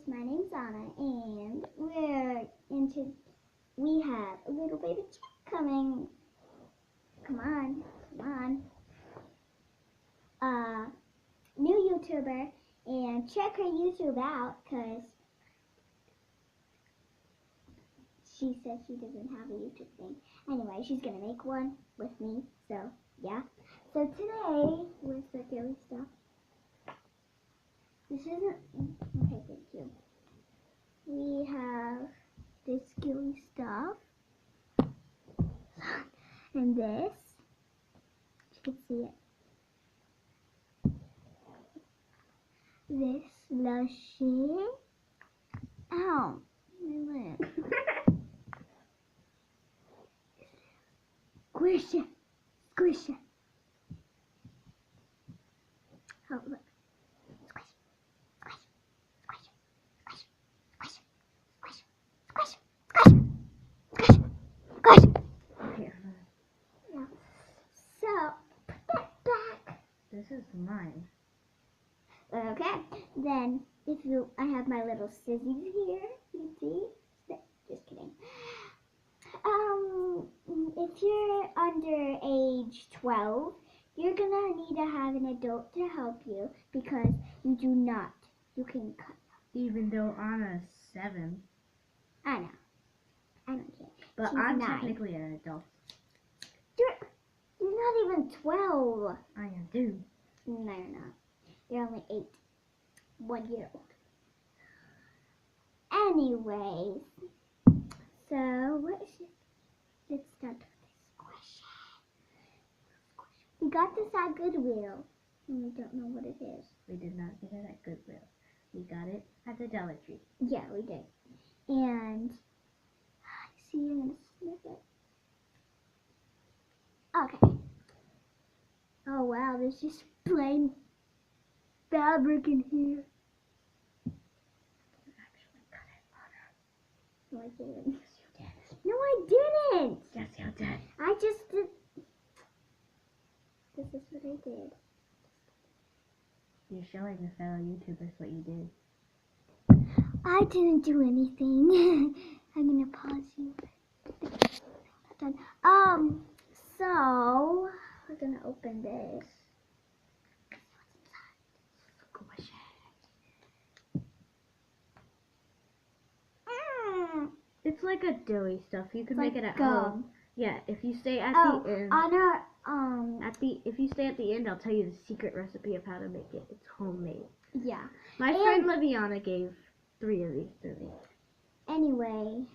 my name's Anna, and we have a little baby chick coming. Come on. New YouTuber, and check her YouTube out, because she says she doesn't have a YouTube thing. Anyway, she's gonna make one with me, so yeah. So today, where's the daily stuff? This isn't, okay, thank you. We have this gooey stuff, and this, you can see it. This slushy, ow, my lip. Squish it, squish it. Oh, look. So, put that back. This is mine. Okay, then I have my little scissors here. You see? Just kidding. If you're under age 12, you're gonna need to have an adult to help you, because you can cut. Even though Anna's 7. I know. I don't care. But She's I'm 9. technically an adult. You're not even 12. I am too. No, you're not. You're only 8. 1 year old. Anyways, so let's start with this squish. We got this at Goodwill, and we don't know what it is. We did not get it at Goodwill. We got it at the Dollar Tree. Yeah, we did. And see, I'm gonna sniff it. Okay. Oh wow, there's just plain fabric in here. You actually cut it, Anna. No, I didn't. Yes, you did. No, I didn't. Yes, you did. I just did. This is what I did. You're showing the fellow YouTubers what you did. I didn't do anything. I'm gonna pause you. Done. So we're gonna open this. Squish it. It's like a doughy stuff. You can make it at home. Yeah, if you stay at the end. If you stay at the end, I'll tell you the secret recipe of how to make it. It's homemade. Yeah. My friend Liviana gave 3 of these to me. Anyway,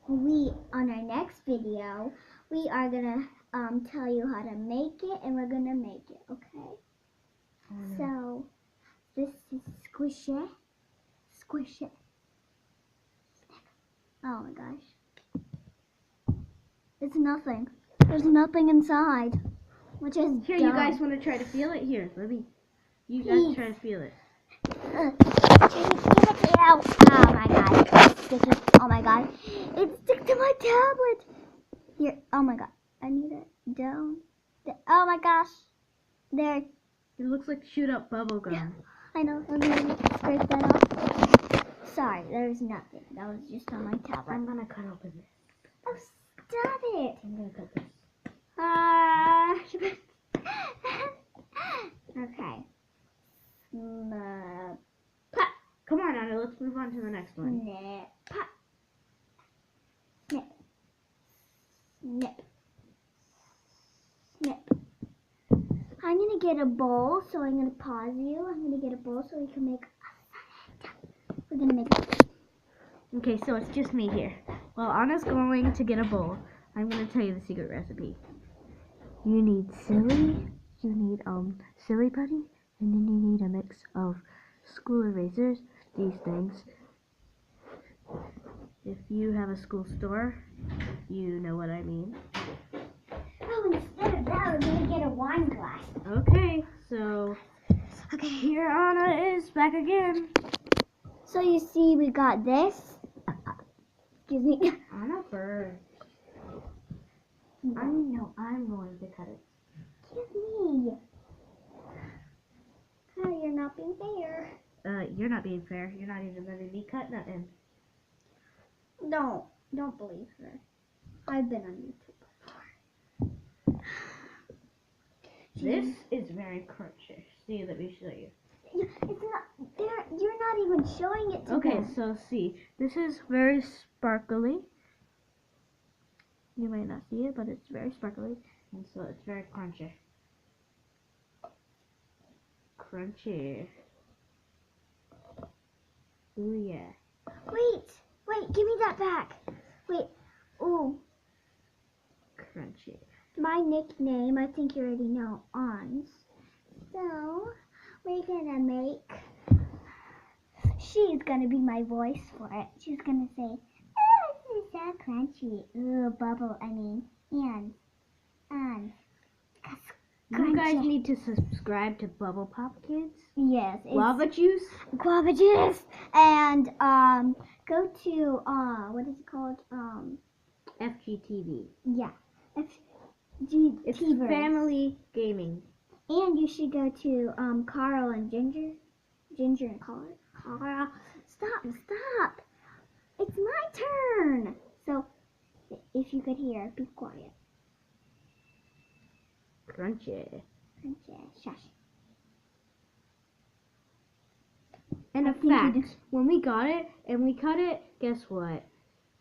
on our next video, we are gonna tell you how to make it, and we're gonna make it, okay? So this is squish it. Squish it. Oh my gosh. It's nothing. There's nothing inside. Which is Here, dumb. you guys want to try to feel it? Here, Libby. You guys try to feel it. Oh my god. Oh my god. It sticks to my tablet. Here. Oh my god. I need it down. Oh my gosh. There. It looks like shoot up bubble gum. Yeah, I know. I'm gonna scrape that off. Sorry, there's nothing. That was just on my tablet. I'm gonna cut open this. Oh, stop it. I'm gonna cut this. Okay. Pop. Come on, Anna. Let's move on to the next one. Snip. Pop. Snip. Snip. Snip. I'm gonna get a bowl, so I'm gonna pause you. I'm gonna get a bowl so we can make a salad. We're gonna make it. Okay, so it's just me here. While Anna's going to get a bowl, I'm gonna tell you the secret recipe. You need silly putty, and then you need a mix of school erasers, these things. If you have a school store, you know what I mean. Oh, instead of that, we're gonna get a wine glass. Okay, so here Anna is back again. So you see, we got this. Excuse me. Anna first. I'm going to cut it. Excuse me. Oh, you're not being fair. you're not being fair. You're not even letting me cut nothing. Don't believe her. I've been on YouTube before. This is very crunchy. See, let me show you. It's not. You're not even showing it to Okay, them. so see, this is very sparkly. You might not see it, but it's very sparkly, and so it's very crunchy. Crunchy. Ooh yeah. Wait, give me that back. Wait, ooh. Crunchy. My nickname, I think you already know, Ons. So, we're gonna make, she's gonna be my voice for it. She's gonna say, oh, this is so crunchy. Ooh, bubble, and. You guys need to subscribe to Bubble Pop Kids. Yes. Guava Juice. Guava Juice. And, go to, what is it called? FGTV. Yeah. It's family gaming. And you should go to Carl and Ginger. Ginger and Carl. Stop. It's my turn. So if you could hear, be quiet. Crunchy. Shush. And a fact, when we got it and we cut it, guess what?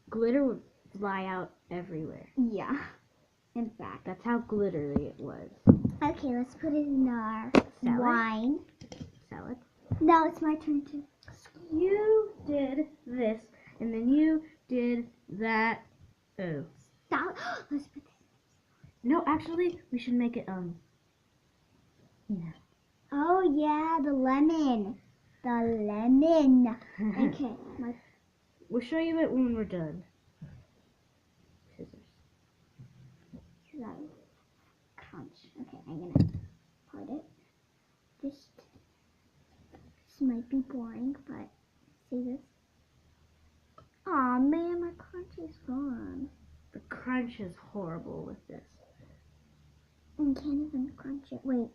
Glitter would fly out everywhere. Yeah. In fact. That's how glittery it was. Okay, let's put it in our wine. Salad. Now it's my turn to. You did this, and then you did that. Oh. Stop. Let's put this. No, actually, we should make it, yeah. Oh, yeah, the lemon. Okay. We'll show you it when we're done. Scissors. Crunch. Okay, I'm gonna put it. This might be boring, but see this? Aw, man, my crunch is gone. The crunch is horrible with this. I can't even crunch it. Wait.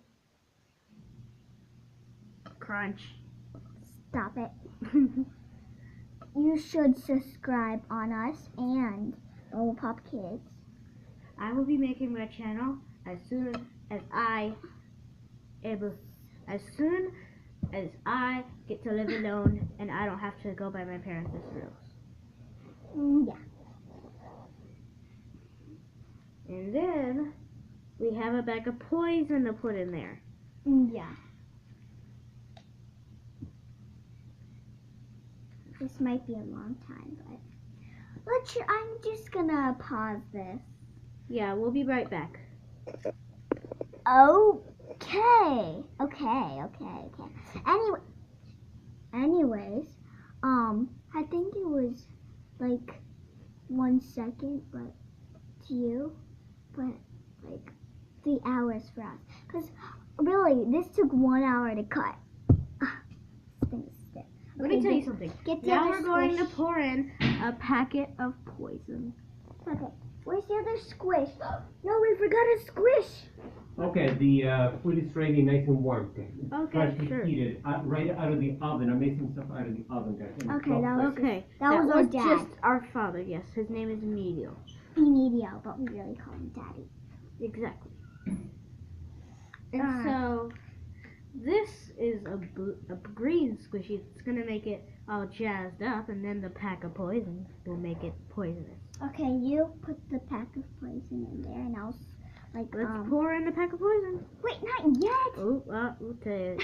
Crunch. Stop it. You should subscribe on us and Bubble Pop Kids. I will be making my channel as soon as I get to live alone and I don't have to go by my parents' rules. Yeah. And then we have a bag of poison to put in there. Yeah. This might be a long time, but I'm just gonna pause this. Yeah, we'll be right back. Okay. Anyways, I think it was like 1 second, but to you, but like 3 hours for us. Cause really, this took 1 hour to cut. Let me tell you something. Now we're going to pour in a packet of poison. Okay. Where's the other squish? No, we forgot a squish. Okay, the food is ready, nice and warm. Okay, freshly sure. heated, right out of the oven. I'm making stuff out of the oven, guys. Okay, that was our dad. Just our father. Yes, his name is Emilio. Emilio, but we really call him Daddy. Exactly. And so this is a green squishy. It's gonna make it all jazzed up, and then the pack of poison will make it poisonous. Okay, you put the pack of poison in there, and I'll let's pour in the pack of poison. Wait, not yet. Oh, okay.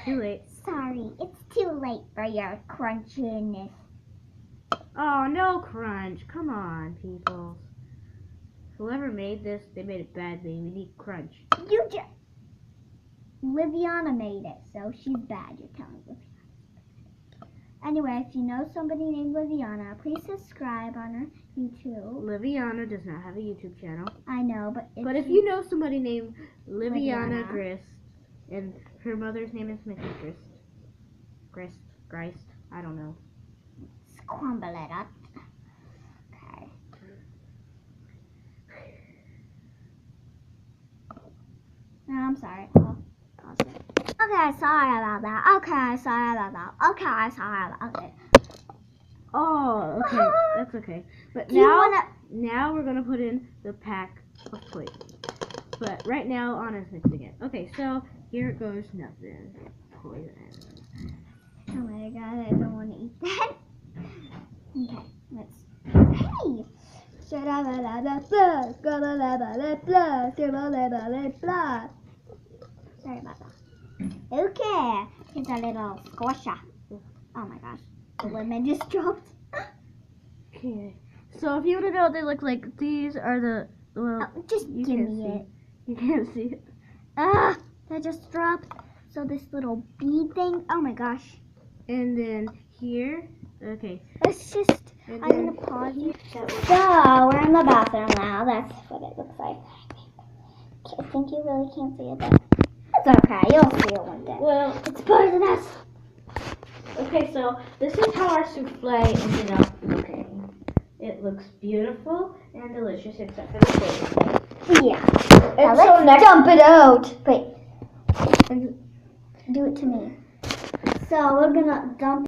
Too late. Sorry, it's too late for your crunchiness. Oh, no crunch. Come on, people. Whoever made this, they made it badly. We need crunch. Liviana made it, so she's bad. You're telling Liviana. Anyway, if you know somebody named Liviana, please subscribe on her YouTube. Liviana does not have a YouTube channel. I know, but if you know somebody named Liviana Grist, and her mother's name is Mickey Grist, I don't know. Scramble it up. Okay. No, I'm sorry. I'll pause it. Okay, sorry about that. Okay, sorry about that. Okay, sorry about it. Oh, okay, that's okay. But Do you now, wanna? now we're gonna put in the pack of poison. But right now, Anna's mixing it. Okay, so here goes nothing. Poison. Oh my god, I don't want to eat that. Okay, let's. Hey! Sorry about that. Okay, here's our little squasher. Oh my gosh, the lemon just dropped. Okay. So if you want to know what they look like, these are the. Well, Oh, just you give can't me see. it. You can't see it. Ah, that just dropped. So this little bead thing. Oh my gosh. And then here. Okay. Let's just. And I'm then gonna pause you. that was- So we're in the bathroom now. That's what it looks like. I think you really can't see it, but it's okay. You'll see it one day. Well, It's poisonous. okay, so this is how our souffle ended up looking. It looks beautiful and delicious, except for the poison. Yeah. And Now so let's next, dump it out. Wait. Do it to me. So we're gonna dump